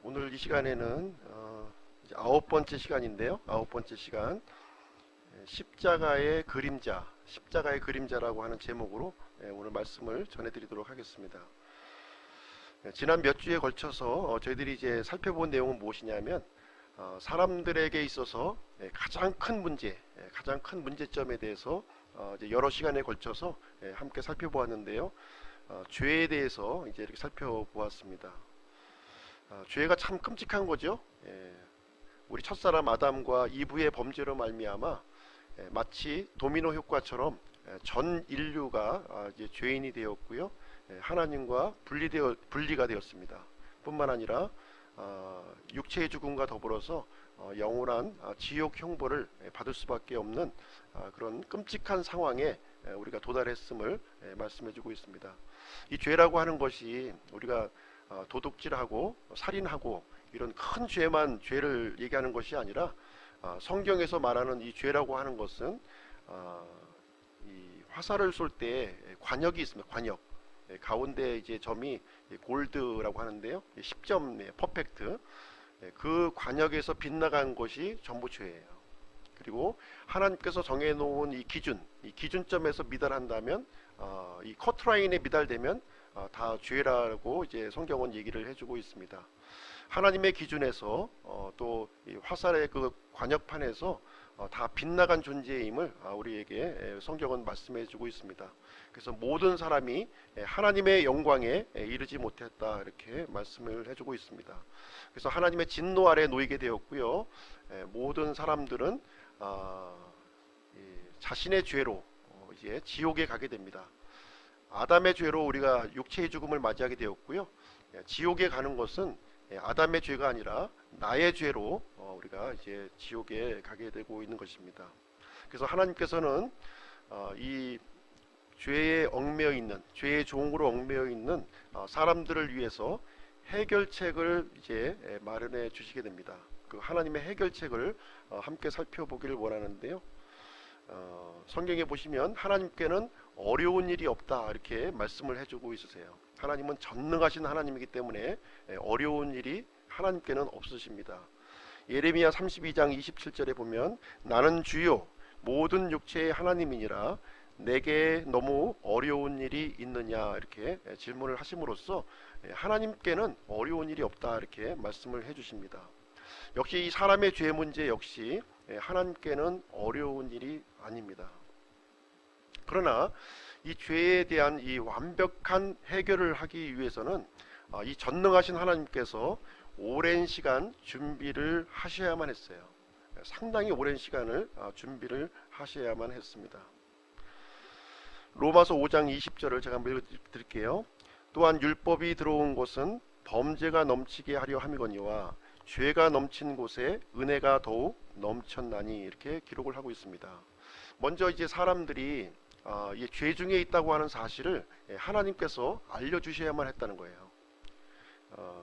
오늘 이 시간에는 이제 9번째 시간인데요. 9번째 시간, 십자가의 그림자, 십자가의 그림자라고 하는 제목으로 오늘 말씀을 전해드리도록 하겠습니다. 지난 몇 주에 걸쳐서 저희들이 이제 살펴본 내용은 무엇이냐면, 사람들에게 있어서 가장 큰 문제, 가장 큰 문제점에 대해서 이제 여러 시간에 걸쳐서 함께 살펴보았는데요. 죄에 대해서 이제 이렇게 살펴보았습니다. 죄가 참 끔찍한 거죠. 우리 첫사람 아담과 이브의 범죄로 말미암아 마치 도미노 효과처럼 전 인류가 이제 죄인이 되었고요. 하나님과 분리가 되었습니다. 뿐만 아니라 육체의 죽음과 더불어서 영원한 지옥 형벌을 받을 수밖에 없는 그런 끔찍한 상황에 우리가 도달했음을 말씀해주고 있습니다. 이 죄라고 하는 것이 우리가 도둑질하고 살인하고 이런 큰 죄를 얘기하는 것이 아니라, 성경에서 말하는 이 죄라고 하는 것은 이 화살을 쏠 때 관역이 있습니다. 관역. 가운데 이제 점이 골드라고 하는데요. 10점 퍼펙트. 그 관역에서 빗나간 것이 전부 죄예요. 그리고 하나님께서 정해놓은 이 기준점에서 미달한다면, 이 커트라인에 미달되면 다 죄라고 이제 성경은 얘기를 해주고 있습니다. 하나님의 기준에서 또 이 화살의 그 관역판에서 다 빗나간 존재임을 우리에게 성경은 말씀해주고 있습니다. 그래서 모든 사람이 하나님의 영광에 이르지 못했다, 이렇게 말씀을 해주고 있습니다. 그래서 하나님의 진노 아래 놓이게 되었고요. 모든 사람들은 자신의 죄로 이제 지옥에 가게 됩니다. 아담의 죄로 우리가 육체의 죽음을 맞이하게 되었고요. 지옥에 가는 것은 아담의 죄가 아니라 나의 죄로 우리가 이제 지옥에 가게 되고 있는 것입니다. 그래서 하나님께서는 이 죄에 얽매여 있는, 죄의 종으로 얽매여 있는 사람들을 위해서 해결책을 이제 마련해 주시게 됩니다. 그 하나님의 해결책을 함께 살펴보기를 원하는데요. 성경에 보시면 하나님께는 어려운 일이 없다, 이렇게 말씀을 해주고 있으세요. 하나님은 전능하신 하나님이기 때문에 어려운 일이 하나님께는 없으십니다. 예레미야 32장 27절에 보면, 나는 주요 모든 육체의 하나님이니라 내게 너무 어려운 일이 있느냐, 이렇게 질문을 하심으로써 하나님께는 어려운 일이 없다, 이렇게 말씀을 해주십니다. 역시 이 사람의 죄 문제 역시 하나님께는 어려운 일이 아닙니다. 그러나 이 죄에 대한 이 완벽한 해결을 하기 위해서는 이 전능하신 하나님께서 오랜 시간 준비를 하셔야만 했어요. 상당히 오랜 시간을 준비를 하셔야만 했습니다. 로마서 5장 20절을 제가 한번 읽어드릴게요. 또한 율법이 들어온 곳은 범죄가 넘치게 하려 함이거니와 죄가 넘친 곳에 은혜가 더욱 넘쳤나니, 이렇게 기록을 하고 있습니다. 먼저 이제 사람들이 이 죄 중에 있다고 하는 사실을 하나님께서 알려주셔야만 했다는 거예요.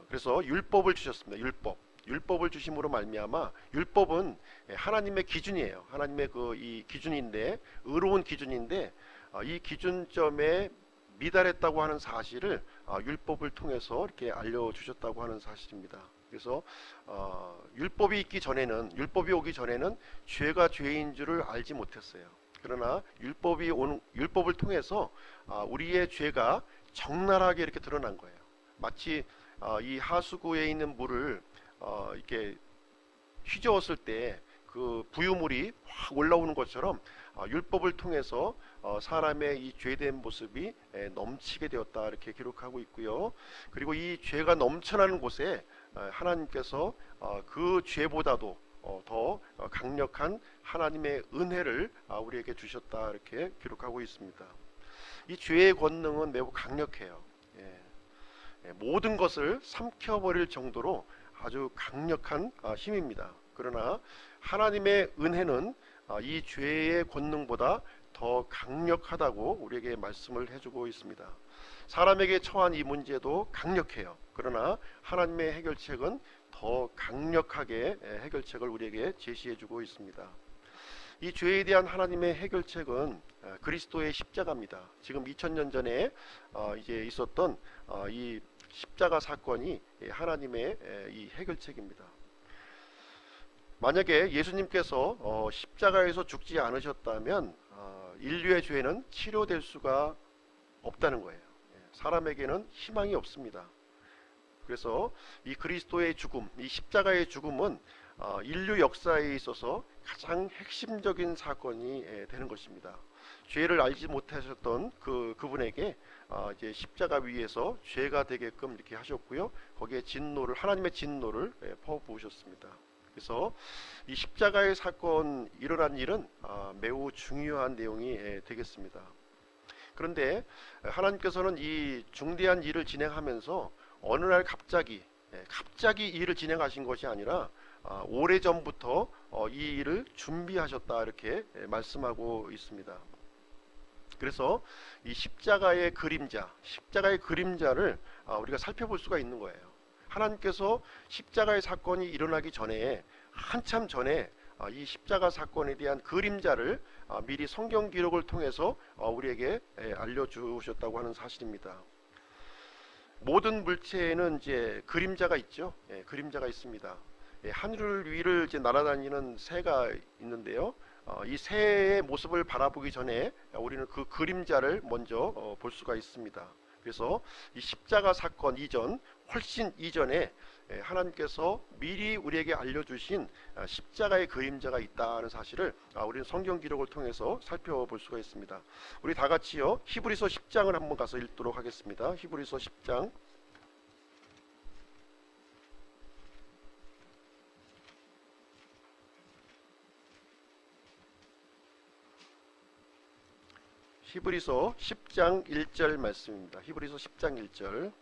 그래서 율법을 주셨습니다. 율법을 주심으로 말미암아, 율법은 하나님의 기준이에요. 하나님의 이 기준인데, 의로운 기준인데, 이 기준점에 미달했다고 하는 사실을 율법을 통해서 이렇게 알려주셨다고 하는 사실입니다. 그래서 율법이 오기 전에는 죄가 죄인 줄을 알지 못했어요. 그러나 율법을 통해서 우리의 죄가 적나라하게 이렇게 드러난 거예요. 마치 이 하수구에 있는 물을 이렇게 휘저었을 때 그 부유물이 확 올라오는 것처럼 율법을 통해서 사람의 이 죄된 모습이 넘치게 되었다, 이렇게 기록하고 있고요. 그리고 이 죄가 넘쳐나는 곳에 하나님께서 그 죄보다도 더 강력한 하나님의 은혜를 우리에게 주셨다, 이렇게 기록하고 있습니다. 이 죄의 권능은 매우 강력해요. 모든 것을 삼켜버릴 정도로 아주 강력한 힘입니다. 그러나 하나님의 은혜는 이 죄의 권능보다 더 강력하다고 우리에게 말씀을 해주고 있습니다. 사람에게 처한 이 문제도 강력해요. 그러나 하나님의 해결책은 더 강력하게 해결책을 우리에게 제시해주고 있습니다. 이 죄에 대한 하나님의 해결책은 그리스도의 십자가입니다. 지금 2000년 전에 이제 있었던 이 십자가 사건이 하나님의 이 해결책입니다. 만약에 예수님께서 십자가에서 죽지 않으셨다면 인류의 죄는 치료될 수가 없다는 거예요. 사람에게는 희망이 없습니다. 그래서 이 그리스도의 죽음, 이 십자가의 죽음은 인류 역사에 있어서 가장 핵심적인 사건이 되는 것입니다. 죄를 알지 못하셨던 그분에게 이제 십자가 위에서 죄가 되게끔 이렇게 하셨고요. 거기에 진노를, 하나님의 진노를 퍼부으셨습니다. 그래서 이 십자가의 사건 일어난 일은 매우 중요한 내용이 되겠습니다. 그런데 하나님께서는 이 중대한 일을 진행하면서 어느 날 갑자기 이 일을 진행하신 것이 아니라 오래전부터 이 일을 준비하셨다, 이렇게 말씀하고 있습니다. 그래서 이 십자가의 그림자를 우리가 살펴볼 수가 있는 거예요. 하나님께서 십자가의 사건이 일어나기 전에, 한참 전에 이 십자가 사건에 대한 그림자를 미리 성경 기록을 통해서 우리에게 알려주셨다고 하는 사실입니다. 모든 물체에는 이제 그림자가 있죠. 그림자가 있습니다. 하늘 위를 이제 날아다니는 새가 있는데요. 이 새의 모습을 바라보기 전에 우리는 그 그림자를 먼저 볼 수가 있습니다. 그래서 이 십자가 사건 이전, 훨씬 이전에 하나님께서 미리 우리에게 알려주신 십자가의 그림자가 있다는 사실을 우리는 성경 기록을 통해서 살펴볼 수가 있습니다. 우리 다 같이요, 히브리서 10장을 한번 가서 읽도록 하겠습니다. 히브리서 10장. 히브리서 10장 1절 말씀입니다. 히브리서 10장 1절.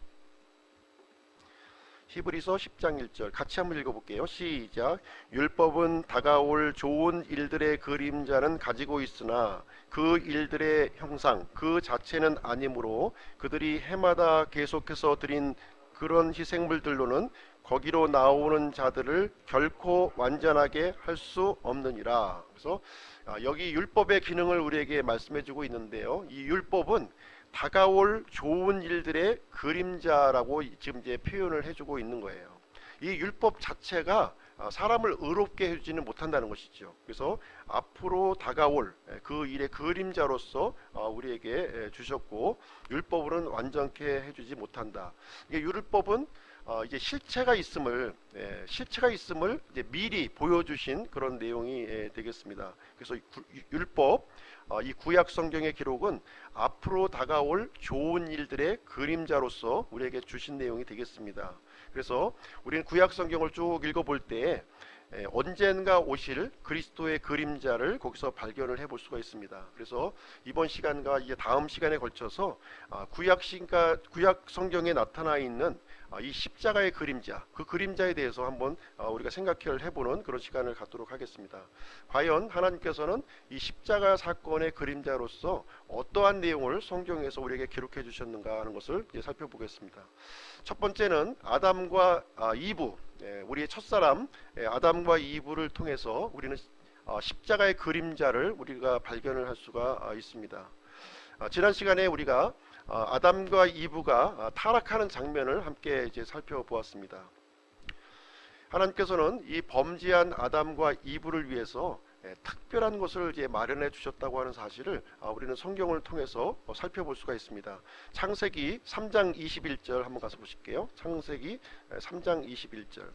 히브리서 10장 1절 같이 한번 읽어볼게요. 시작. 율법은 다가올 좋은 일들의 그림자는 가지고 있으나 그 일들의 형상 그 자체는 아니므로 그들이 해마다 계속해서 드린 그런 희생물들로는 거기로 나오는 자들을 결코 완전하게 할 수 없느니라. 그래서 여기 율법의 기능을 우리에게 말씀해주고 있는데요. 이 율법은 다가올 좋은 일들의 그림자라고 지금 이제 표현을 해주고 있는 거예요. 이 율법 자체가 사람을 의롭게 해주지는 못한다는 것이죠. 그래서 앞으로 다가올 그 일의 그림자로서 우리에게 주셨고, 율법으로는 완전케 해주지 못한다. 이게 율법은 이제 실체가 있음을 이제 미리 보여주신 그런 내용이 되겠습니다. 그래서 율법, 이 구약 성경의 기록은 앞으로 다가올 좋은 일들의 그림자로서 우리에게 주신 내용이 되겠습니다. 그래서 우리는 구약 성경을 쭉 읽어볼 때 언젠가 오실 그리스도의 그림자를 거기서 발견을 해볼 수가 있습니다. 그래서 이번 시간과 이제 다음 시간에 걸쳐서 구약 성경에 나타나 있는 이 십자가의 그림자, 그 그림자에 대해서 한번 우리가 생각을 해보는 그런 시간을 갖도록 하겠습니다. 과연 하나님께서는 이 십자가 사건의 그림자로서 어떠한 내용을 성경에서 우리에게 기록해 주셨는가 하는 것을 이제 살펴보겠습니다. 첫 번째는 아담과 이브, 우리의 첫사람 아담과 이브를 통해서 우리는 십자가의 그림자를 우리가 발견을 할 수가 있습니다. 지난 시간에 우리가 아담과 이브가 타락하는 장면을 함께 이제 살펴보았습니다. 하나님께서는 이 범죄한 아담과 이브를 위해서 특별한 것을 이제 마련해 주셨다고 하는 사실을 우리는 성경을 통해서 살펴볼 수가 있습니다. 창세기 3장 21절 한번 가서 보실게요. 창세기 3장 21절.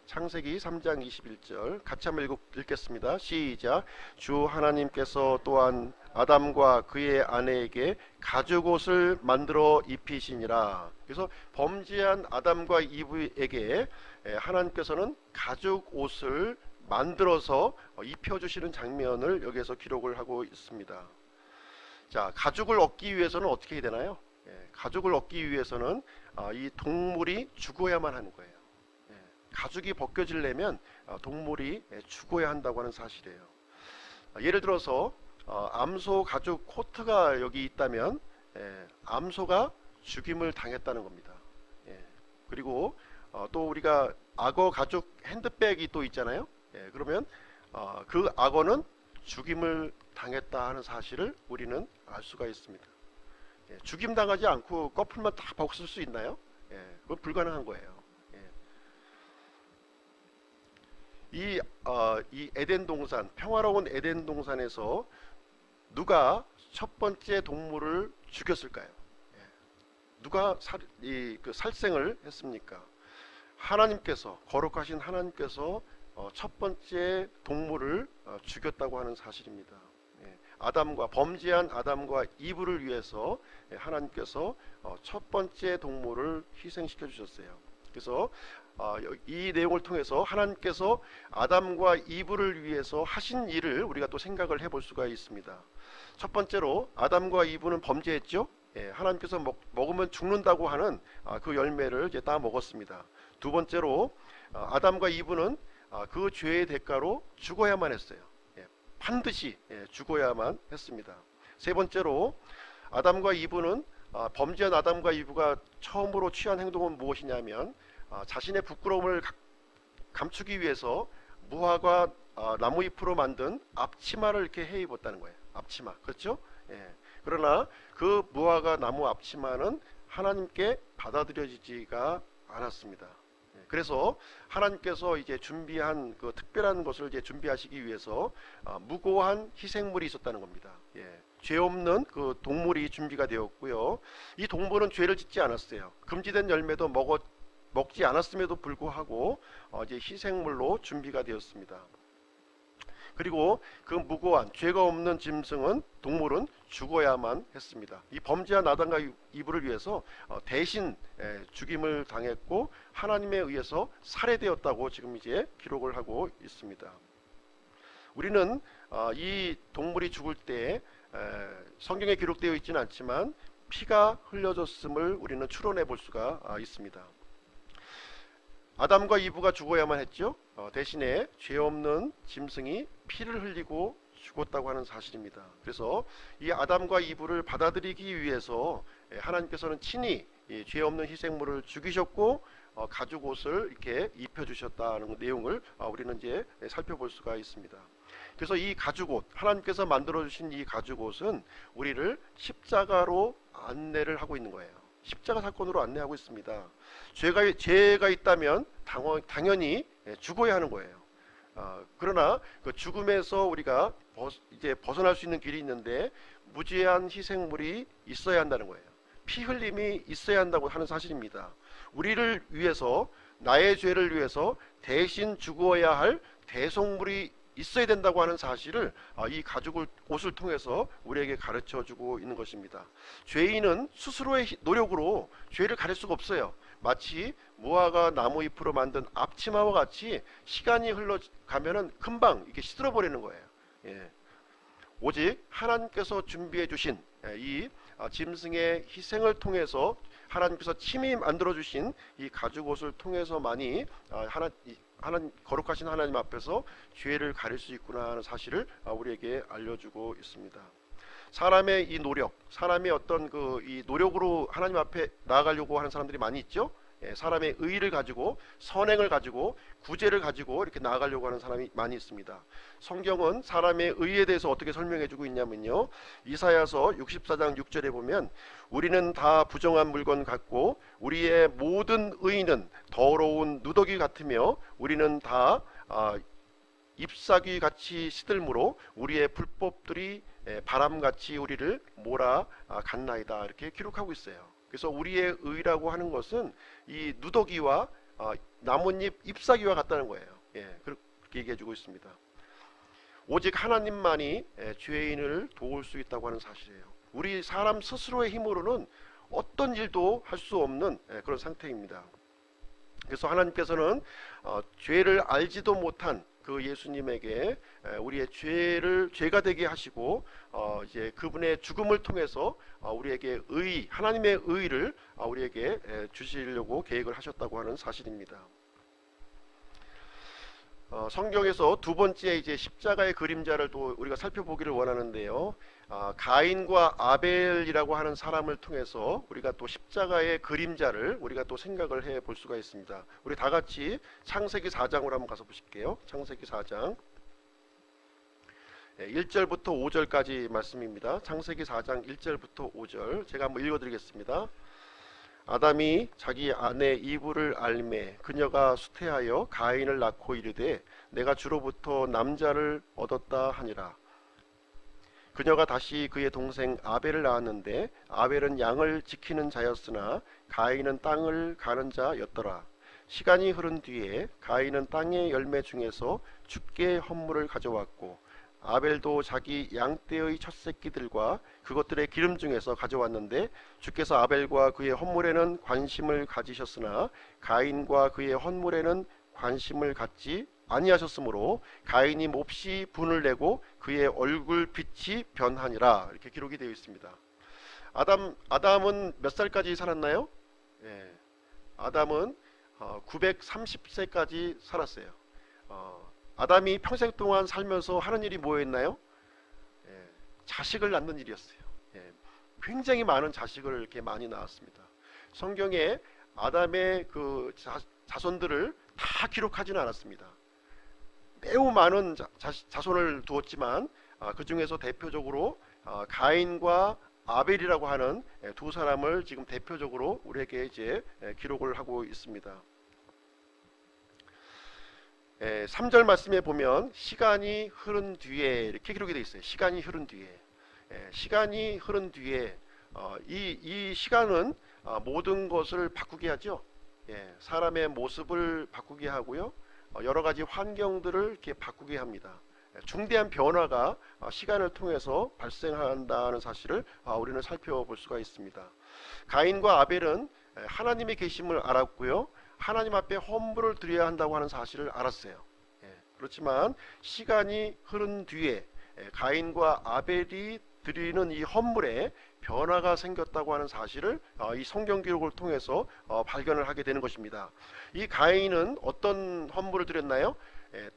창세기 3장 21절 같이 한번 읽겠습니다. 시작. 주 하나님께서 또한 아담과 그의 아내에게 가죽옷을 만들어 입히시니라. 그래서 범죄한 아담과 이브에게 하나님께서는 가죽옷을 만들어서 입혀주시는 장면을 여기에서 기록을 하고 있습니다. 자, 가죽을 얻기 위해서는 어떻게 해야 되나요? 가죽을 얻기 위해서는 이 동물이 죽어야만 하는 거예요. 가죽이 벗겨지려면 동물이 죽어야 한다고 하는 사실이에요. 예를 들어서 암소 가죽 코트가 여기 있다면 암소가 죽임을 당했다는 겁니다. 그리고 또 우리가 악어 가죽 핸드백이 또 있잖아요. 그러면 그 악어는 죽임을 당했다 하는 사실을 우리는 알 수가 있습니다. 예, 죽임 당하지 않고 꺼풀만 다 벗을 수 있나요? 예, 그건 불가능한 거예요. 예. 이 에덴 동산, 평화로운 에덴 동산에서 누가 첫 번째 동물을 죽였을까요? 예. 누가 그 살생을 했습니까? 하나님께서, 거룩하신 하나님께서 첫 번째 동물을 죽였다고 하는 사실입니다. 예. 범죄한 아담과 이브를 위해서 하나님께서 첫 번째 동물을 희생시켜 주셨어요. 그래서 이 내용을 통해서 하나님께서 아담과 이브를 위해서 하신 일을 우리가 또 생각을 해볼 수가 있습니다. 첫 번째로 아담과 이브는 범죄했죠. 예, 하나님께서 먹으면 죽는다고 하는 그 열매를 이제 따 먹었습니다. 두 번째로 아담과 이브는 그 죄의 대가로 죽어야만 했어요. 예, 반드시 죽어야만 했습니다. 세 번째로 아담과 이브는 범죄한 아담과 이브가 처음으로 취한 행동은 무엇이냐면 자신의 부끄러움을 감추기 위해서 무화과 나무잎으로 만든 앞치마를 이렇게 해 입었다는 거예요. 앞치마, 그렇죠? 예. 그러나 그 무화과 나무 앞치마는 하나님께 받아들여지지가 않았습니다. 그래서 하나님께서 이제 준비한 그 특별한 것을 이제 준비하시기 위해서 무고한 희생물이 있었다는 겁니다. 예. 죄 없는 그 동물이 준비가 되었고요. 이 동물은 죄를 짓지 않았어요. 금지된 열매도 먹지 않았음에도 불구하고 이제 희생물로 준비가 되었습니다. 그리고 그 무고한 죄가 없는 짐승은 동물은 죽어야만 했습니다. 이 범죄한 아담과 이브를 위해서 대신 죽임을 당했고 하나님에 의해서 살해되었다고 지금 이제 기록을 하고 있습니다. 우리는 이 동물이 죽을 때 성경에 기록되어 있지는 않지만 피가 흘려졌음을 우리는 추론해 볼 수가 있습니다. 아담과 이브가 죽어야만 했죠. 대신에 죄 없는 짐승이 피를 흘리고 죽었다고 하는 사실입니다. 그래서 이 아담과 이브를 받아들이기 위해서 하나님께서는 친히 죄 없는 희생물을 죽이셨고 가죽 옷을 이렇게 입혀주셨다는 내용을 우리는 이제 살펴볼 수가 있습니다. 그래서 이 가죽 옷, 하나님께서 만들어주신 이 가죽 옷은 우리를 십자가로 안내를 하고 있는 거예요. 십자가 사건으로 안내하고 있습니다. 죄가 있다면 당연히 죽어야 하는 거예요. 그러나 그 죽음에서 우리가 이제 벗어날 수 있는 길이 있는데 무죄한 희생물이 있어야 한다는 거예요. 피 흘림이 있어야 한다고 하는 사실입니다. 우리를 위해서, 나의 죄를 위해서 대신 죽어야 할 대속물이 있어야 된다고 하는 사실을 이 가죽 옷을 통해서 우리에게 가르쳐주고 있는 것입니다. 죄인은 스스로의 노력으로 죄를 가릴 수가 없어요. 마치 무화과 나무잎으로 만든 앞치마와 같이 시간이 흘러가면은 금방 이게 시들어 버리는 거예요. 예. 오직 하나님께서 준비해 주신 이 짐승의 희생을 통해서 하나님께서 친히 만들어 주신 이 가죽 옷을 통해서만이 거룩하신 하나님 앞에서 죄를 가릴 수 있구나 하는 사실을 우리에게 알려주고 있습니다. 사람의 이 노력, 사람의 어떤 이 노력으로 하나님 앞에 나아가려고 하는 사람들이 많이 있죠. 사람의 의의를 가지고, 선행을 가지고, 구제를 가지고 이렇게 나아가려고 하는 사람이 많이 있습니다. 성경은 사람의 의의에 대해서 어떻게 설명해 주고 있냐면요, 이사야서 64장 6절에 보면 우리는 다 부정한 물건 같고 우리의 모든 의의는 더러운 누더기 같으며 우리는 다 잎사귀 같이 시들므로 우리의 불법들이 바람같이 우리를 몰아 갔나이다, 이렇게 기록하고 있어요. 그래서 우리의 의라고 하는 것은 이 누더기와 나뭇잎 잎사귀와 같다는 거예요. 예, 그렇게 얘기해주고 있습니다. 오직 하나님만이 죄인을 도울 수 있다고 하는 사실이에요. 우리 사람 스스로의 힘으로는 어떤 일도 할 수 없는 그런 상태입니다. 그래서 하나님께서는 죄를 알지도 못한 그 예수님에게 우리의 죄가 되게 하시고 이제 그분의 죽음을 통해서 우리에게 하나님의 의를 우리에게 주시려고 계획을 하셨다고 하는 사실입니다. 성경에서 두 번째 이제 십자가의 그림자를 또 우리가 살펴보기를 원하는데요. 가인과 아벨이라고 하는 사람을 통해서 우리가 또 십자가의 그림자를 우리가 또 생각을 해 볼 수가 있습니다. 우리 다 같이 창세기 4장으로 한번 가서 보실게요. 창세기 4장. 1절부터 5절까지 말씀입니다. 창세기 4장 1절부터 5절 제가 한번 읽어드리겠습니다. 아담이 자기 아내 이브를 알매 그녀가 수태하여 가인을 낳고 이르되 내가 주로부터 남자를 얻었다 하니라. 그녀가 다시 그의 동생 아벨을 낳았는데 아벨은 양을 지키는 자였으나 가인은 땅을 가는 자였더라. 시간이 흐른 뒤에 가인은 땅의 열매 중에서 주께 헌물을 가져왔고 아벨도 자기 양떼의 첫 새끼들과 그것들의 기름 중에서 가져왔는데 주께서 아벨과 그의 헌물에는 관심을 가지셨으나 가인과 그의 헌물에는 관심을 갖지 아니하셨으므로 가인이 몹시 분을 내고 그의 얼굴 빛이 변하니라. 이렇게 기록이 되어 있습니다. 아담은 몇 살까지 살았나요? 아담은 930세까지 살았어요. 아담이 평생 동안 살면서 하는 일이 뭐였나요? 자식을 낳는 일이었어요. 굉장히 많은 자식을 이렇게 많이 낳았습니다. 성경에 아담의 그 자손들을 다 기록하지는 않았습니다. 매우 많은 자손을 두었지만 그 중에서 대표적으로 가인과 아벨이라고 하는 두 사람을 지금 대표적으로 우리에게 이제 기록을 하고 있습니다. 3절 말씀에 보면 시간이 흐른 뒤에 이렇게 기록이 되어 있어요. 시간이 흐른 뒤에. 시간이 흐른 뒤에 이 시간은 모든 것을 바꾸게 하죠. 사람의 모습을 바꾸게 하고요. 여러 가지 환경들을 이렇게 바꾸게 합니다. 중대한 변화가 시간을 통해서 발생한다는 사실을 우리는 살펴볼 수가 있습니다. 가인과 아벨은 하나님의 계심을 알았고요. 하나님 앞에 헌물을 드려야 한다고 하는 사실을 알았어요. 그렇지만 시간이 흐른 뒤에 가인과 아벨이 드리는 이 헌물에 변화가 생겼다고 하는 사실을 이 성경 기록을 통해서 발견을 하게 되는 것입니다. 이 가인은 어떤 헌물을 드렸나요?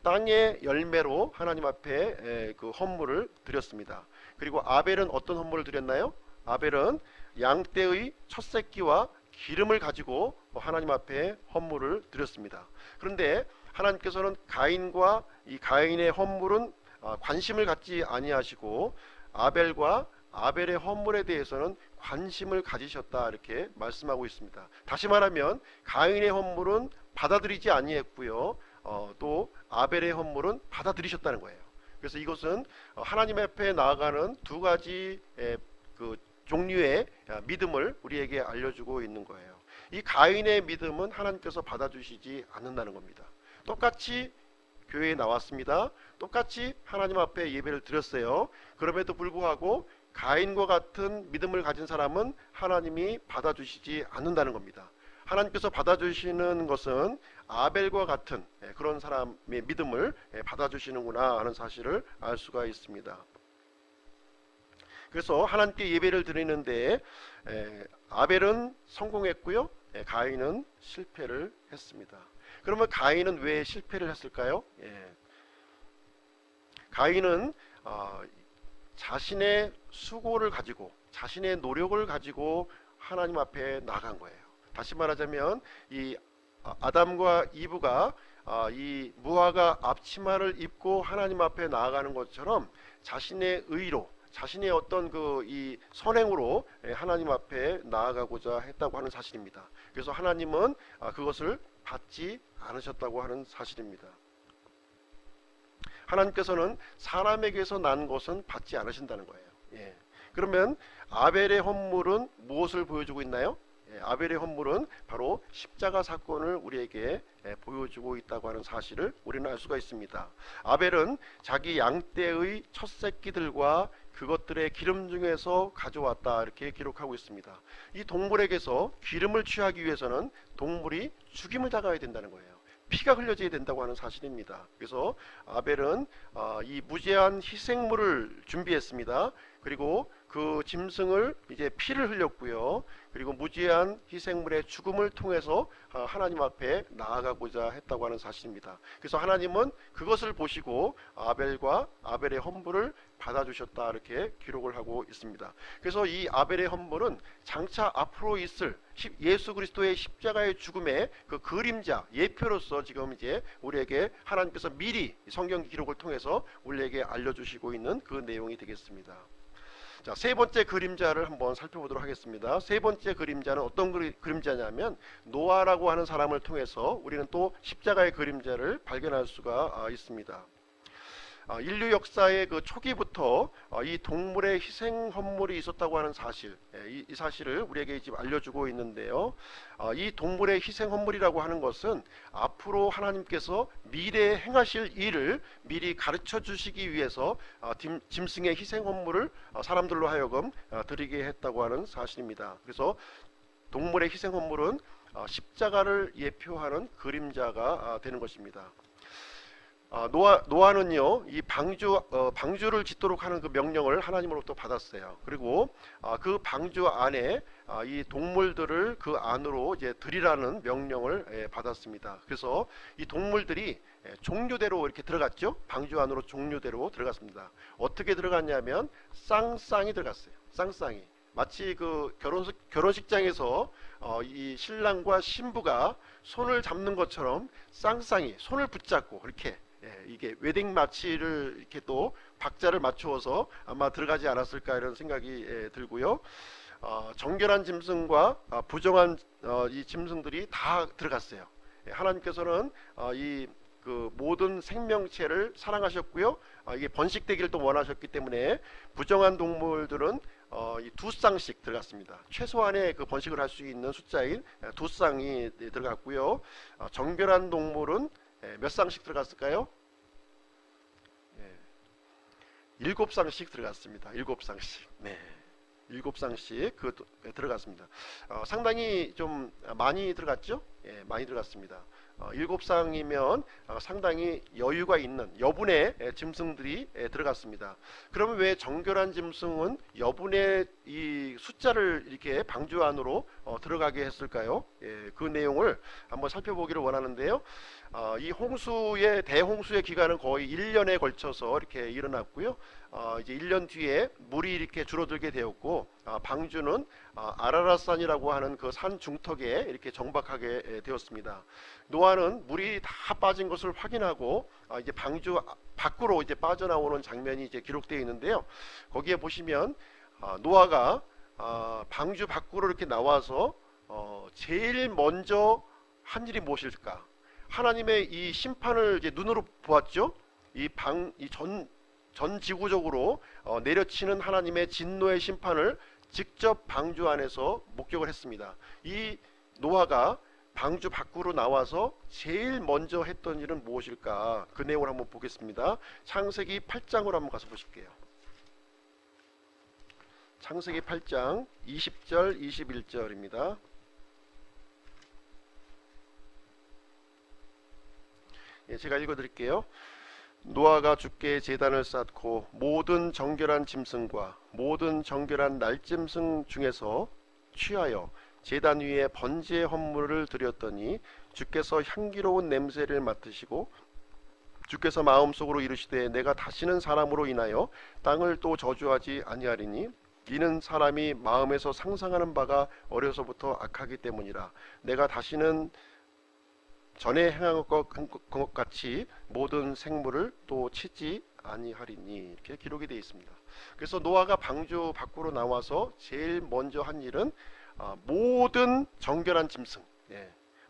땅의 열매로 하나님 앞에 그 헌물을 드렸습니다. 그리고 아벨은 어떤 헌물을 드렸나요? 아벨은 양떼의 첫 새끼와 기름을 가지고 하나님 앞에 헌물을 드렸습니다. 그런데 하나님께서는 가인과 이 가인의 헌물은 관심을 갖지 아니하시고 아벨과 아벨의 헌물에 대해서는 관심을 가지셨다 이렇게 말씀하고 있습니다. 다시 말하면 가인의 헌물은 받아들이지 아니했고요. 또 아벨의 헌물은 받아들이셨다는 거예요. 그래서 이것은 하나님 앞에 나아가는 두 가지 그 종류의 믿음을 우리에게 알려주고 있는 거예요. 이 가인의 믿음은 하나님께서 받아주시지 않는다는 겁니다. 똑같이 교회에 나왔습니다. 똑같이 하나님 앞에 예배를 드렸어요. 그럼에도 불구하고 가인과 같은 믿음을 가진 사람은 하나님이 받아주시지 않는다는 겁니다. 하나님께서 받아주시는 것은 아벨과 같은 그런 사람의 믿음을 받아주시는구나 하는 사실을 알 수가 있습니다. 그래서 하나님께 예배를 드리는데 아벨은 성공했고요. 가인은 실패를 했습니다. 그러면 가인은 왜 실패를 했을까요? 가인은 자신의 수고를 가지고 자신의 노력을 가지고 하나님 앞에 나간 거예요. 다시 말하자면 이 아담과 이브가 이 무화과 앞치마를 입고 하나님 앞에 나아가는 것처럼 자신의 의로 자신의 어떤 그 이 선행으로 하나님 앞에 나아가고자 했다고 하는 사실입니다. 그래서 하나님은 그것을 받지 않으셨다고 하는 사실입니다. 하나님께서는 사람에게서 난 것은 받지 않으신다는 거예요. 그러면 아벨의 헌물은 무엇을 보여주고 있나요? 아벨의 헌물은 바로 십자가 사건을 우리에게 보여주고 있다고 하는 사실을 우리는 알 수가 있습니다. 아벨은 자기 양떼의 첫 새끼들과 그것들의 기름 중에서 가져왔다 이렇게 기록하고 있습니다. 이 동물에게서 기름을 취하기 위해서는 동물이 죽임을 당해야 된다는 거예요. 피가 흘려져야 된다고 하는 사실입니다. 그래서 아벨은 이 무제한 희생물을 준비했습니다. 그리고 그 짐승을 이제 피를 흘렸고요. 그리고 무지한 희생물의 죽음을 통해서 하나님 앞에 나아가고자 했다고 하는 사실입니다. 그래서 하나님은 그것을 보시고 아벨과 아벨의 헌물을 받아주셨다 이렇게 기록을 하고 있습니다. 그래서 이 아벨의 헌물은 장차 앞으로 있을 예수 그리스도의 십자가의 죽음의 그 그림자 예표로서 지금 이제 우리에게 하나님께서 미리 성경 기록을 통해서 우리에게 알려주시고 있는 그 내용이 되겠습니다. 자, 세 번째 그림자를 한번 살펴보도록 하겠습니다. 세 번째 그림자는 어떤 그림자냐면 노아라고 하는 사람을 통해서 우리는 또 십자가의 그림자를 발견할 수가 있습니다. 인류 역사의 그 초기부터 이 동물의 희생 헌물이 있었다고 하는 사실, 이 사실을 우리에게 지금 알려주고 있는데요. 이 동물의 희생 헌물이라고 하는 것은 앞으로 하나님께서 미래에 행하실 일을 미리 가르쳐 주시기 위해서 짐승의 희생 헌물을 사람들로 하여금 드리게 했다고 하는 사실입니다. 그래서 동물의 희생 헌물은 십자가를 예표하는 그림자가 되는 것입니다. 노아는요, 이 방주를 짓도록 하는 그 명령을 하나님으로부터 받았어요. 그리고 그 방주 안에 이 동물들을 그 안으로 이제 들이라는 명령을 받았습니다. 그래서 이 동물들이 종류대로 이렇게 들어갔죠. 방주 안으로 종류대로 들어갔습니다. 어떻게 들어갔냐면 쌍쌍이 들어갔어요. 쌍쌍이. 마치 그 결혼식장에서 이 신랑과 신부가 손을 잡는 것처럼 쌍쌍이 손을 붙잡고 이렇게, 이게 웨딩 마치를 이렇게 또 박자를 맞추어서 아마 들어가지 않았을까 이런 생각이 들고요. 정결한 짐승과 부정한 이 짐승들이 다 들어갔어요. 하나님께서는 이 그 모든 생명체를 사랑하셨고요. 이게 번식되기를 또 원하셨기 때문에 부정한 동물들은 이 두 쌍씩 들어갔습니다. 최소한의 그 번식을 할 수 있는 숫자인 두 쌍이 들어갔고요. 정결한 동물은 몇 쌍씩 들어갔을까요? 7쌍씩 들어갔습니다. 7쌍씩. 네. 7쌍씩 들어갔습니다. 상당히 좀 많이 들어갔죠? 예, 많이 들어갔습니다. 7쌍이면 상당히 여유가 있는 여분의 짐승들이 들어갔습니다. 그러면 왜 정결한 짐승은 여분의 이 숫자를 이렇게 방주 안으로 들어가게 했을까요? 예, 그 내용을 한번 살펴보기를 원하는데요. 이 대홍수의 기간은 거의 1년에 걸쳐서 이렇게 일어났고요. 이제 1년 뒤에 물이 이렇게 줄어들게 되었고, 방주는 아라랏산이라고 하는 그 산 중턱에 이렇게 정박하게 되었습니다. 노아는 물이 다 빠진 것을 확인하고 이제 방주 밖으로 이제 빠져나오는 장면이 이제 기록되어 있는데요. 거기에 보시면 노아가 방주 밖으로 이렇게 나와서 제일 먼저 한 일이 무엇일까? 하나님의 이 심판을 이제 눈으로 보았죠. 전 지구적으로 내려치는 하나님의 진노의 심판을 직접 방주 안에서 목격을 했습니다. 이 노아가 방주 밖으로 나와서 제일 먼저 했던 일은 무엇일까? 그 내용을 한번 보겠습니다. 창세기 8장으로 한번 가서 보실게요. 창세기 8장 20절 21절입니다. 예, 제가 읽어드릴게요. 노아가 주께 제단을 쌓고 모든 정결한 짐승과 모든 정결한 날짐승 중에서 취하여 제단 위에 번제의 헌물을 드렸더니 주께서 향기로운 냄새를 맡으시고 주께서 마음속으로 이르시되 내가 다시는 사람으로 인하여 땅을 또 저주하지 아니하리니 이는 사람이 마음에서 상상하는 바가 어려서부터 악하기 때문이라. 내가 다시는 전에 행한 것 같이 모든 생물을 또 치지 아니하리니 이렇게 기록이 되어 있습니다. 그래서 노아가 방주 밖으로 나와서 제일 먼저 한 일은 모든 정결한 짐승,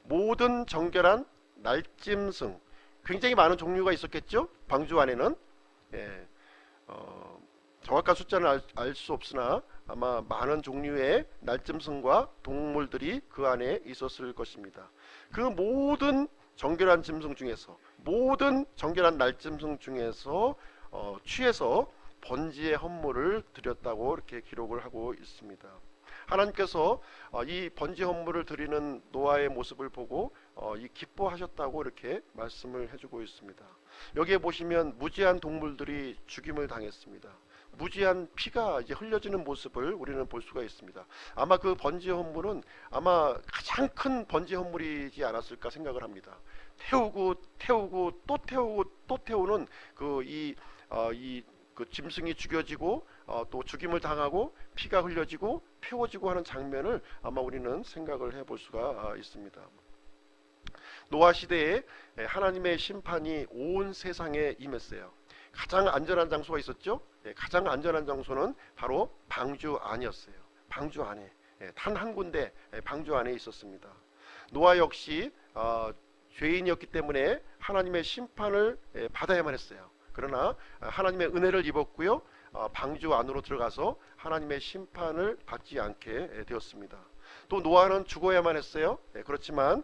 모든 정결한 날짐승, 굉장히 많은 종류가 있었겠죠. 방주 안에는 정확한 숫자는 알 수 없으나 아마 많은 종류의 날짐승과 동물들이 그 안에 있었을 것입니다. 그 모든 정결한 짐승 중에서, 모든 정결한 날짐승 중에서 취해서 번제의 헌물을 드렸다고 이렇게 기록을 하고 있습니다. 하나님께서 이 번제 헌물을 드리는 노아의 모습을 보고 이 기뻐하셨다고 이렇게 말씀을 해주고 있습니다. 여기에 보시면 무지한 동물들이 죽임을 당했습니다. 무지한 피가 이제 흘려지는 모습을 우리는 볼 수가 있습니다. 아마 그 번제 헌물은 아마 가장 큰 번제 헌물이지 않았을까 생각을 합니다. 태우고 또 태우고 또 태우는 그 짐승이 죽여지고 또 죽임을 당하고 피가 흘려지고 태워지고 하는 장면을 아마 우리는 생각을 해볼 수가 있습니다. 노아 시대에 하나님의 심판이 온 세상에 임했어요. 가장 안전한 장소가 있었죠. 가장 안전한 장소는 바로 방주 안이었어요. 방주 안에 단 한 군데 방주 안에 있었습니다. 노아 역시 죄인이었기 때문에 하나님의 심판을 받아야만 했어요. 그러나 하나님의 은혜를 입었고요. 방주 안으로 들어가서 하나님의 심판을 받지 않게 되었습니다. 또 노아는 죽어야만 했어요. 그렇지만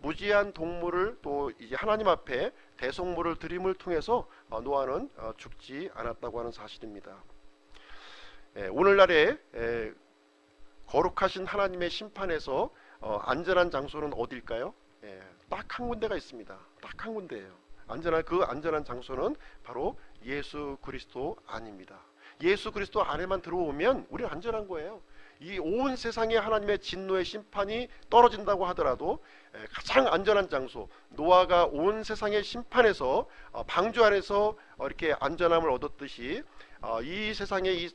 무지한 동물을 또 이제 하나님 앞에 대속물을 드림을 통해서 노아는 죽지 않았다고 하는 사실입니다. 오늘날에 거룩하신 하나님의 심판에서 안전한 장소는 어딜까요? 딱 한 군데가 있습니다. 딱 한 군데예요. 그 안전한 장소는 바로 예수 그리스도 안입니다. 예수 그리스도 안에만 들어오면 우리는 안전한 거예요. 이 온 세상에 하나님의 진노의 심판이 떨어진다고 하더라도 가장 안전한 장소, 노아가 온 세상의 심판에서 방주 안에서 이렇게 안전함을 얻었듯이 이 세상의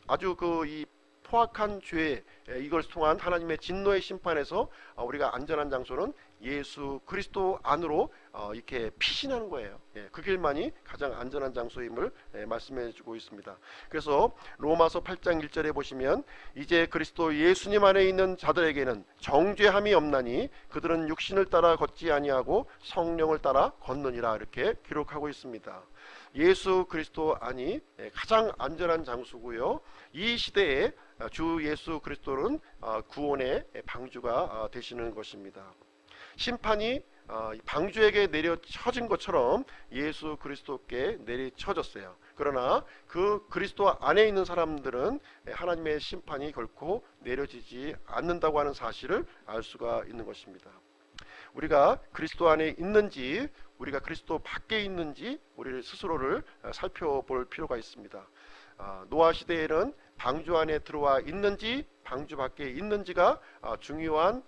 아주 이 포악한 죄, 이걸 통한 하나님의 진노의 심판에서 우리가 안전한 장소는 예수 그리스도 안으로 이렇게 피신하는 거예요. 그 길만이 가장 안전한 장소임을 말씀해 주고 있습니다. 그래서 로마서 8장 1절에 보시면 이제 그리스도 예수님 안에 있는 자들에게는 정죄함이 없나니 그들은 육신을 따라 걷지 아니하고 성령을 따라 걷느니라, 이렇게 기록하고 있습니다. 예수 그리스도 안이 가장 안전한 장소고요. 이 시대에 주 예수 그리스도는 구원의 방주가 되시는 것입니다. 심판이 방주에게 내려쳐진 것처럼 예수 그리스도께 내려쳐졌어요. 그러나 그 그리스도 안에 있는 사람들은 하나님의 심판이 결코 내려지지 않는다고 하는 사실을 알 수가 있는 것입니다. 우리가 그리스도 안에 있는지 우리가 그리스도 밖에 있는지 우리 스스로를 살펴볼 필요가 있습니다. 노아 시대에는 방주 안에 들어와 있는지 방주 밖에 있는지가 중요한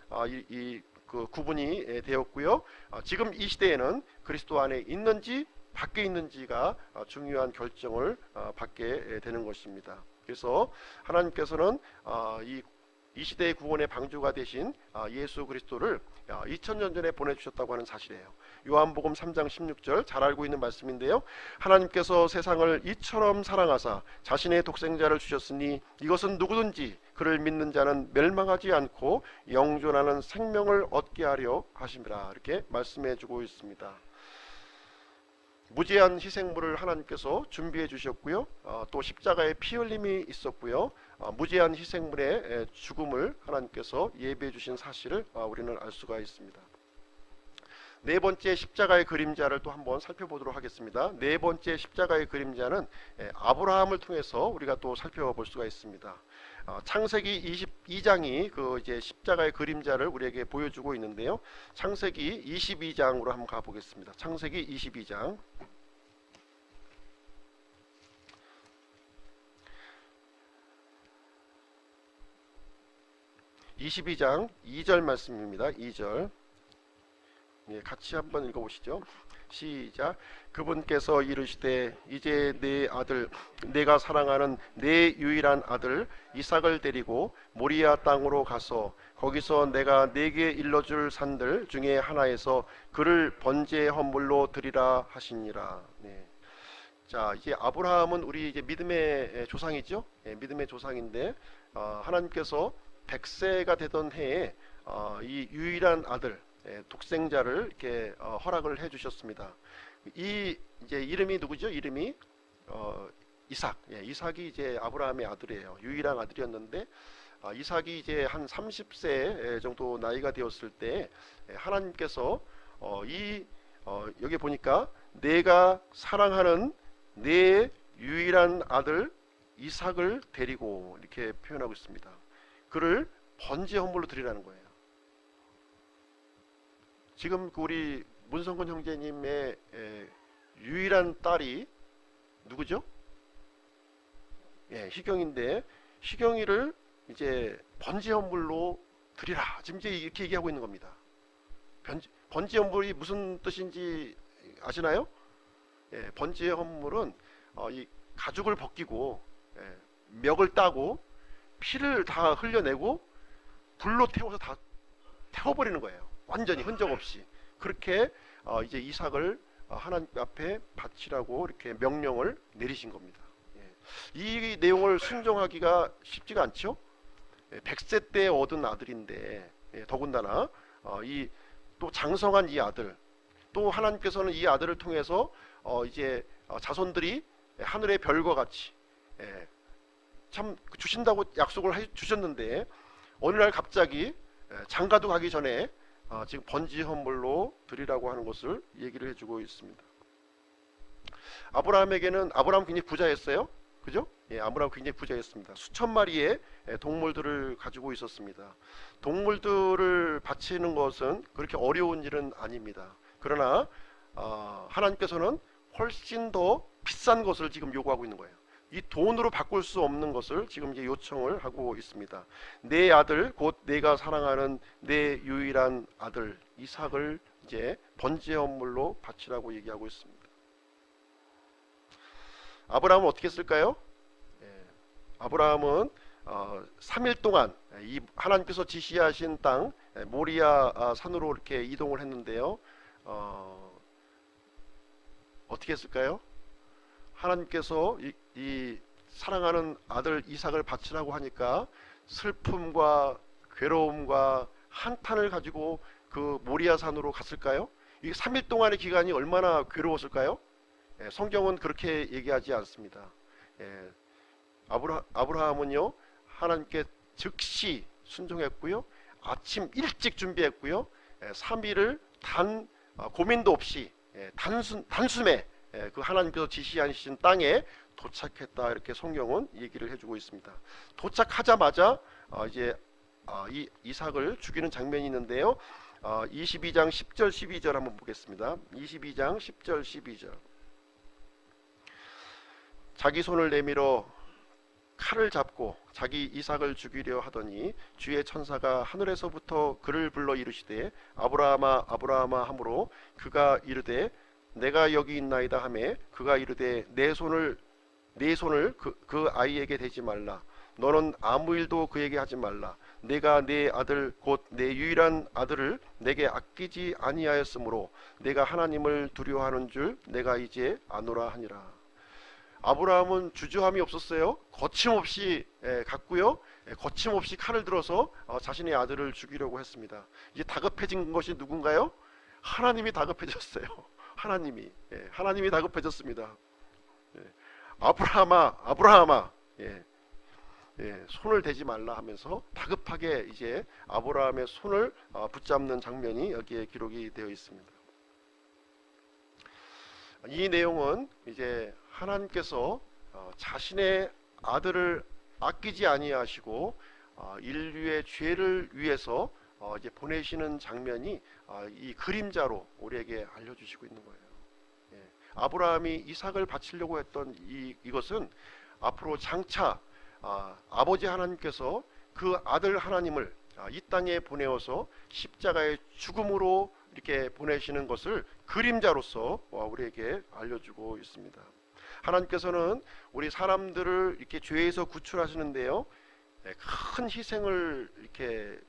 그 구분이 되었고요. 지금 이 시대에는 그리스도 안에 있는지 밖에 있는지가 중요한 결정을 받게 되는 것입니다. 그래서 하나님께서는 이 시대의 구원의 방주가 되신 예수 그리스도를 2000년 전에 보내주셨다고 하는 사실이에요. 요한복음 3장 16절 잘 알고 있는 말씀인데요. 하나님께서 세상을 이처럼 사랑하사 자신의 독생자를 주셨으니 이것은 누구든지 그를 믿는 자는 멸망하지 않고 영존하는 생명을 얻게 하려 하심이라, 이렇게 말씀해 주고 있습니다. 무제한 희생물을 하나님께서 준비해 주셨고요. 또 십자가의 피 흘림이 있었고요. 무제한 희생물의 죽음을 하나님께서 예비해 주신 사실을 우리는 알 수가 있습니다. 네 번째 십자가의 그림자를 또 한번 살펴보도록 하겠습니다. 네 번째 십자가의 그림자는 아브라함을 통해서 우리가 또 살펴볼 수가 있습니다. 창세기 22장이 그 이제 십자가의 그림자를 우리에게 보여주고 있는데요. 창세기 22장으로 한번 가보겠습니다. 창세기 22장. 22장 2절 말씀입니다. 2절. 같이 한번 읽어보시죠. 시작. 그분께서 이르시되 이제 내 아들 내가 사랑하는 내 유일한 아들 이삭을 데리고 모리아 땅으로 가서 거기서 내가 네게 일러줄 산들 중에 하나에서 그를 번제 헌물로 드리라 하시니라. 자, 이제 아브라함은 우리 이제 믿음의 조상이죠. 믿음의 조상인데 하나님께서 100세가 되던 해에 이 유일한 아들 독생자를 이렇게 허락을 해주셨습니다. 이 이제 이름이 누구죠? 이름이 이삭. 이삭이 이제 아브라함의 아들이에요. 유일한 아들이었는데 이삭이 이제 한 30세 정도 나이가 되었을 때 하나님께서 여기 보니까 내가 사랑하는 내 유일한 아들 이삭을 데리고 이렇게 표현하고 있습니다. 그를 번제 헌물로 드리라는 거예요. 지금 우리 문성근 형제님의 유일한 딸이 누구죠? 예, 희경인데 희경이를 이제 번제 헌물로 드리라. 지금 이제 이렇게 얘기하고 있는 겁니다. 번제 헌물이 무슨 뜻인지 아시나요? 예, 번제 헌물은 이 가죽을 벗기고 멱을 따고 피를 다 흘려내고 불로 태워서 다 태워버리는 거예요. 완전히 흔적 없이. 그렇게 이제 이삭을 하나님 앞에 바치라고 이렇게 명령을 내리신 겁니다. 예. 이 내용을 순종하기가 쉽지가 않죠. 100세 때 얻은 아들인데 더군다나 이 또 장성한 이 아들, 또 하나님께서는 이 아들을 통해서 이제 자손들이 하늘의 별과 같이 참 주신다고 약속을 주셨는데 어느 날 갑자기 장가도 가기 전에 지금 번지 헌물로 드리라고 하는 것을 얘기를 해주고 있습니다. 아브라함에게는 아브라함 굉장히 부자였어요. 그죠? 예, 아브라함 굉장히 부자였습니다. 수천 마리의 동물들을 가지고 있었습니다. 동물들을 바치는 것은 그렇게 어려운 일은 아닙니다. 그러나 하나님께서는 훨씬 더 비싼 것을 지금 요구하고 있는 거예요. 이 돈으로 바꿀 수 없는 것을 지금 이제 요청을 하고 있습니다. 내 아들 곧 내가 사랑하는 내 유일한 아들 이삭을 이제 번제 헌물로 바치라고 얘기하고 있습니다. 아브라함은 어떻게 했을까요? 아브라함은 3일 동안 이 하나님께서 지시하신 땅 모리아 산으로 이렇게 이동을 했는데요. 어떻게 했을까요? 하나님께서 이 사랑하는 아들 이삭을 바치라고 하니까 슬픔과 괴로움과 한탄을 가지고 그 모리아 산으로 갔을까요? 이 3일 동안의 기간이 얼마나 괴로웠을까요? 성경은 그렇게 얘기하지 않습니다. 아브라함은요 하나님께 즉시 순종했고요, 아침 일찍 준비했고요, 3일을 고민도 없이 단숨에 그 하나님께서 지시하신 땅에 도착했다. 이렇게 성경은 얘기를 해주고 있습니다. 도착하자마자 이제 이 이삭을 죽이는 장면이 있는데요. 22장 10절 12절 한번 보겠습니다. 22장 10절 12절. 자기 손을 내밀어 칼을 잡고 자기 이삭을 죽이려 하더니 주의 천사가 하늘에서부터 그를 불러 이르시되 아브라함아 아브라함아 하므로 그가 이르되 내가 여기 있나이다 하매 그가 이르되 내 손을 그 아이에게 대지 말라. 너는 아무 일도 그에게 하지 말라. 내가 내 아들 곧 내 유일한 아들을 내게 아끼지 아니하였으므로 내가 하나님을 두려워하는 줄 내가 이제 아노라 하니라. 아브라함은 주저함이 없었어요. 거침없이 갔고요, 거침없이 칼을 들어서 자신의 아들을 죽이려고 했습니다. 이제 다급해진 것이 누군가요? 하나님이 다급해졌어요. 하나님이 다급해졌습니다. 아브라함아 아브라함아 손을 대지 말라 하면서 다급하게 이제 아브라함의 손을 붙잡는 장면이 여기에 기록이 되어 있습니다. 이 내용은 이제 하나님께서 자신의 아들을 아끼지 아니하시고 인류의 죄를 위해서 이제 보내시는 장면이 이 그림자로 우리에게 알려주시고 있는 거예요. 아브라함이 이삭을 바치려고 했던 이것은 앞으로 장차 아버지 하나님께서 그 아들 하나님을 이 땅에 보내어서 십자가의 죽음으로 이렇게 보내시는 것을 그림자로서 우리에게 알려주고 있습니다. 하나님께서는 우리 사람들을 이렇게 죄에서 구출하시는데요, 큰 희생을 이렇게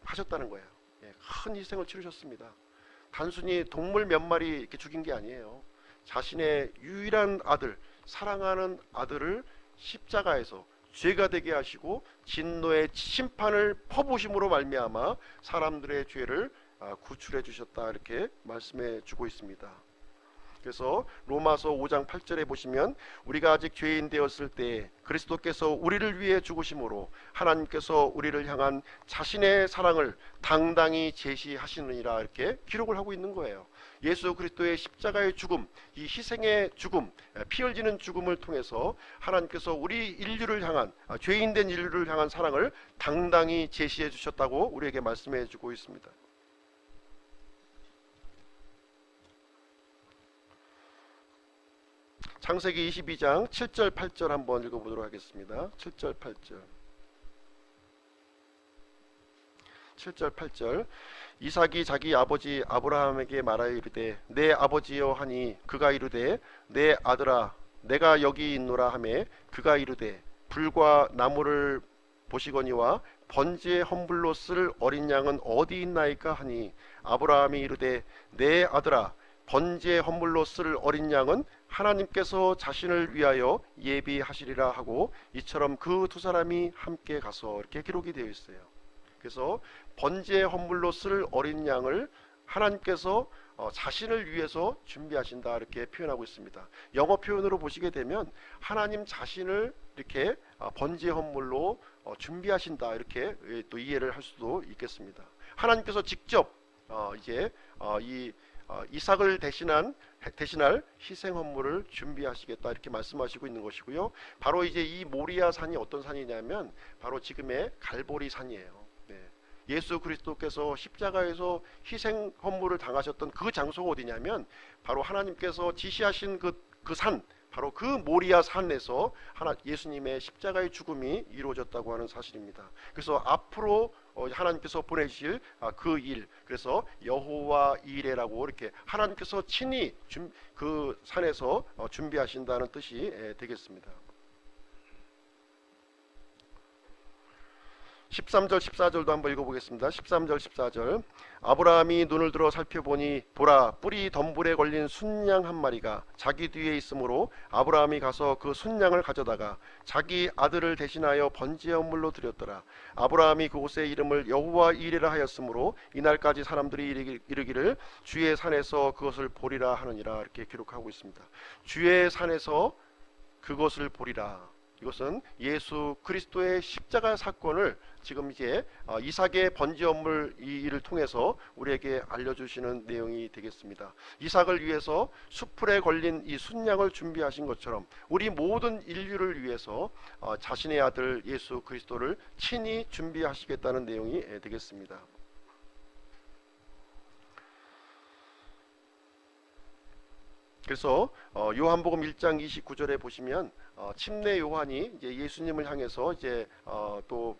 하셨다는 거예요. 큰 희생을 치르셨습니다. 단순히 동물 몇 마리 이렇게 죽인 게 아니에요. 자신의 유일한 아들, 사랑하는 아들을 십자가에서 죄가 되게 하시고 진노의 심판을 퍼부으심으로 말미암아 사람들의 죄를 구출해 주셨다. 이렇게 말씀해 주고 있습니다. 그래서 로마서 5장 8절에 보시면 우리가 아직 죄인 되었을 때 그리스도께서 우리를 위해 죽으심으로 하나님께서 우리를 향한 자신의 사랑을 당당히 제시하시느니라 이렇게 기록을 하고 있는 거예요. 예수 그리스도의 십자가의 죽음, 이 희생의 죽음, 피 흘리는 죽음을 통해서 하나님께서 우리 인류를 향한 죄인된 인류를 향한 사랑을 당당히 제시해 주셨다고 우리에게 말씀해 주고 있습니다. 창세기 22장 7절 8절 한번 읽어보도록 하겠습니다. 7절 8절 7절 8절 이삭이 자기 아버지 아브라함에게 말하여 이르되 내 아버지여 하니 그가 이르되 내 아들아 내가 여기 있노라 하매 그가 이르되 불과 나무를 보시거니와 번제의 헌물로 쓸 어린 양은 어디 있나이까 하니 아브라함이 이르되 내 아들아 번제의 헌물로 쓸 어린 양은 하나님께서 자신을 위하여 예비하시리라 하고 이처럼 그 두 사람이 함께 가서 이렇게 기록이 되어 있어요. 그래서 번제의 헌물로 쓸 어린 양을 하나님께서 자신을 위해서 준비하신다 이렇게 표현하고 있습니다. 영어 표현으로 보시게 되면 하나님 자신을 이렇게 번제의 헌물로 준비하신다 이렇게 또 이해를 할 수도 있겠습니다. 하나님께서 직접 이제 이삭을 대신할 희생 헌물을 준비하시겠다 이렇게 말씀하시고 있는 것이고요. 바로 이제 이 모리아 산이 어떤 산이냐면 바로 지금의 갈보리 산이에요. 예수 그리스도께서 십자가에서 희생 헌물을 당하셨던 그 장소가 어디냐면 바로 하나님께서 지시하신 그 산, 바로 그 모리아 산에서 예수님의 십자가의 죽음이 이루어졌다고 하는 사실입니다. 그래서 앞으로 하나님께서 보내실 그 일, 그래서 여호와 이레라고 이렇게 하나님께서 친히 그 산에서 준비하신다는 뜻이 되겠습니다. 13절 14절도 한번 읽어보겠습니다. 13절 14절 아브라함이 눈을 들어 살펴보니 보라 뿔이 덤불에 걸린 순양 한 마리가 자기 뒤에 있으므로 아브라함이 가서 그 순양을 가져다가 자기 아들을 대신하여 번제 헌물로 드렸더라. 아브라함이 그곳의 이름을 여호와 이레라 하였으므로 이날까지 사람들이 이르기를 주의 산에서 그것을 보리라 하느니라 이렇게 기록하고 있습니다. 주의 산에서 그것을 보리라. 이것은 예수 그리스도의 십자가 사건을 지금 이제 이삭의 번제 헌물 이 일을 통해서 우리에게 알려주시는 내용이 되겠습니다. 이삭을 위해서 수풀에 걸린 이 순양을 준비하신 것처럼 우리 모든 인류를 위해서 자신의 아들 예수 그리스도를 친히 준비하시겠다는 내용이 되겠습니다. 그래서 요한복음 1장 29절에 보시면 침례 요한이 이제 예수님을 향해서 이제 또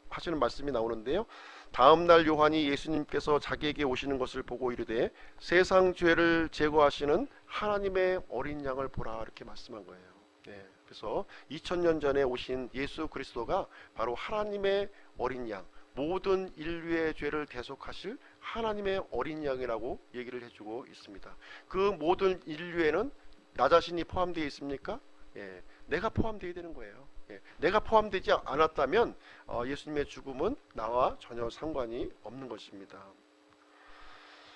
하시는 말씀이 나오는데요. 다음 날 요한이 예수님께서 자기에게 오시는 것을 보고 이르되 세상 죄를 제거하시는 하나님의 어린 양을 보라 이렇게 말씀한 거예요. 네, 그래서 2000년 전에 오신 예수 그리스도가 바로 하나님의 어린 양, 모든 인류의 죄를 대속하실 하나님의 어린 양이라고 얘기를 해주고 있습니다. 그 모든 인류에는 나 자신이 포함되어 있습니까? 예, 내가 포함되어야 되는 거예요. 예, 내가 포함되지 않았다면 예수님의 죽음은 나와 전혀 상관이 없는 것입니다.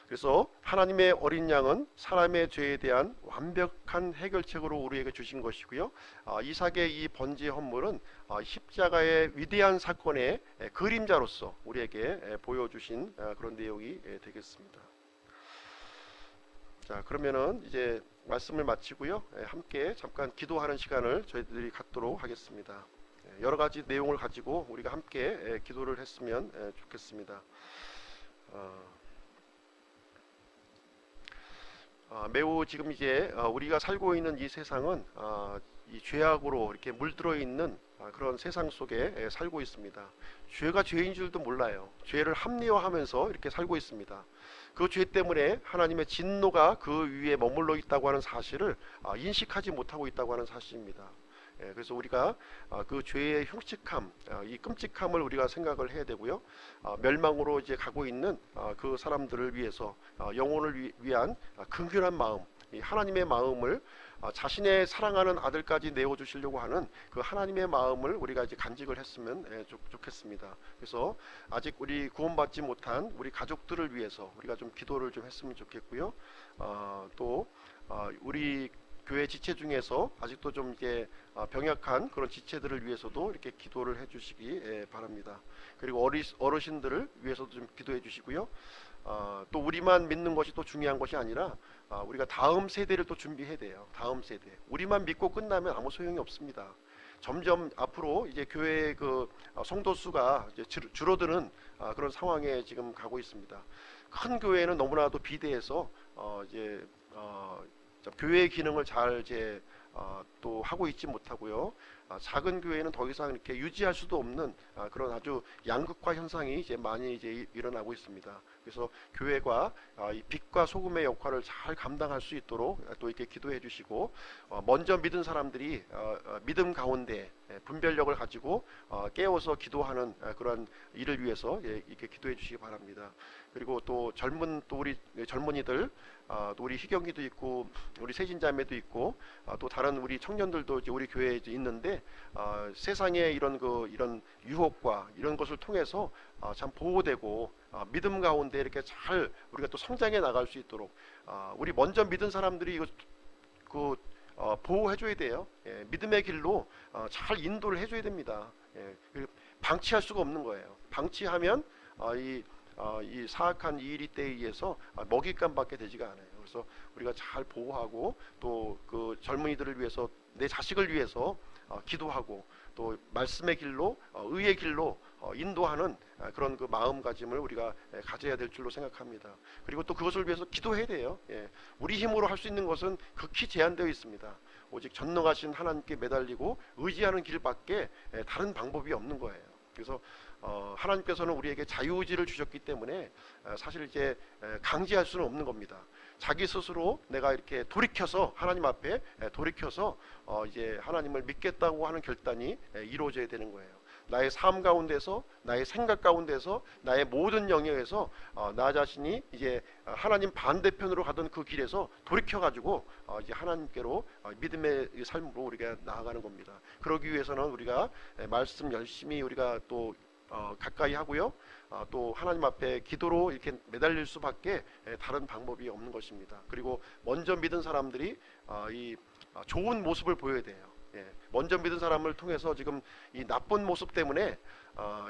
그래서 하나님의 어린 양은 사람의 죄에 대한 완벽한 해결책으로 우리에게 주신 것이고요. 이삭의 이 번제 헌물은 십자가의 위대한 사건의 그림자로서 우리에게 보여주신 그런 내용이 되겠습니다. 자, 그러면은 이제 말씀을 마치고요. 함께 잠깐 기도하는 시간을 저희들이 갖도록 하겠습니다. 여러 가지 내용을 가지고 우리가 함께 기도를 했으면 좋겠습니다. 매우 지금 이제 우리가 살고 있는 이 세상은 이 죄악으로 이렇게 물들어 있는 그런 세상 속에 살고 있습니다. 죄가 죄인 줄도 몰라요. 죄를 합리화하면서 이렇게 살고 있습니다. 그 죄 때문에 하나님의 진노가 그 위에 머물러 있다고 하는 사실을 인식하지 못하고 있다고 하는 사실입니다. 그래서 우리가 그 죄의 흉측함, 이 끔찍함을 우리가 생각을 해야 되고요. 멸망으로 이제 가고 있는 그 사람들을 위해서 영혼을 위한 긍휼한 마음, 이 하나님의 마음을 자신의 사랑하는 아들까지 내어주시려고 하는 그 하나님의 마음을 우리가 이제 간직을 했으면 좋겠습니다. 그래서 아직 우리 구원받지 못한 우리 가족들을 위해서 우리가 좀 기도를 좀 했으면 좋겠고요. 또 우리 교회 지체 중에서 아직도 좀 이게 병약한 그런 지체들을 위해서도 이렇게 기도를 해주시기 바랍니다. 그리고 어르신들을 위해서도 좀 기도해 주시고요. 또 우리만 믿는 것이 또 중요한 것이 아니라 우리가 다음 세대를 또 준비해야 돼요. 다음 세대. 우리만 믿고 끝나면 아무 소용이 없습니다. 점점 앞으로 이제 교회의 그 성도 수가 이제 줄어드는 그런 상황에 지금 가고 있습니다. 큰 교회는 너무나도 비대해서 이제 교회의 기능을 잘 이제 또 하고 있지 못하고요. 작은 교회는 더 이상 이렇게 유지할 수도 없는 그런 아주 양극화 현상이 이제 많이 이제 일어나고 있습니다. 그래서 교회가 이 빛과 소금의 역할을 잘 감당할 수 있도록 또 이렇게 기도해 주시고, 먼저 믿은 사람들이 믿음 가운데 분별력을 가지고 깨워서 기도하는 그런 일을 위해서 이렇게 기도해 주시기 바랍니다. 그리고 또 우리 젊은이들, 또 우리 희경이도 있고 우리 세진자매도 있고 또 다른 우리 청년들도 이제 우리 교회에 이제 있는데, 세상의 이런 유혹과 이런 것을 통해서 참 보호되고 믿음 가운데 이렇게 잘 우리가 또 성장해 나갈 수 있도록 우리 먼저 믿은 사람들이 이거 보호해줘야 돼요. 믿음의 길로 잘 인도를 해줘야 됩니다. 방치할 수가 없는 거예요. 방치하면 이 사악한 이 일이 때에 의해서 먹잇감밖에 되지가 않아요. 그래서 우리가 잘 보호하고 또 그 젊은이들을 위해서, 내 자식을 위해서 기도하고 또 말씀의 길로 의의 길로 인도하는 그런 그 마음가짐을 우리가 가져야 될 줄로 생각합니다. 그리고 또 그것을 위해서 기도해야 돼요. 우리 힘으로 할 수 있는 것은 극히 제한되어 있습니다. 오직 전능하신 하나님께 매달리고 의지하는 길밖에 다른 방법이 없는 거예요. 그래서 하나님께서는 우리에게 자유의지를 주셨기 때문에 사실 이제 강제할 수는 없는 겁니다. 자기 스스로 내가 이렇게 돌이켜서 하나님 앞에 돌이켜서 이제 하나님을 믿겠다고 하는 결단이 이루어져야 되는 거예요. 나의 삶 가운데서, 나의 생각 가운데서, 나의 모든 영역에서 나 자신이 이제 하나님 반대편으로 가던 그 길에서 돌이켜가지고 이제 하나님께로 믿음의 삶으로 우리가 나아가는 겁니다. 그러기 위해서는 우리가 말씀 열심히 우리가 또 가까이 하고요. 또 하나님 앞에 기도로 이렇게 매달릴 수밖에 다른 방법이 없는 것입니다. 그리고 먼저 믿은 사람들이 이 좋은 모습을 보여야 돼요. 먼저 믿은 사람을 통해서 지금 이 나쁜 모습 때문에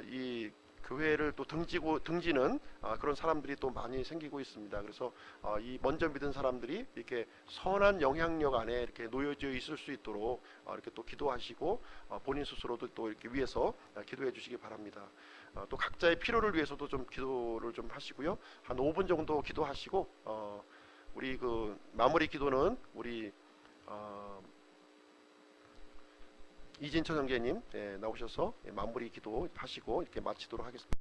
이 교회를 또 등지는 그런 사람들이 또 많이 생기고 있습니다. 그래서 이 먼저 믿은 사람들이 이렇게 선한 영향력 안에 이렇게 놓여져 있을 수 있도록 이렇게 또 기도하시고 본인 스스로도 또 이렇게 위해서 기도해 주시기 바랍니다. 또 각자의 필요를 위해서도 좀 기도를 좀 하시고요. 한 5분 정도 기도하시고 우리 그 마무리 기도는 우리 이진천 형제님 나오셔서 마무리 기도 하시고 이렇게 마치도록 하겠습니다.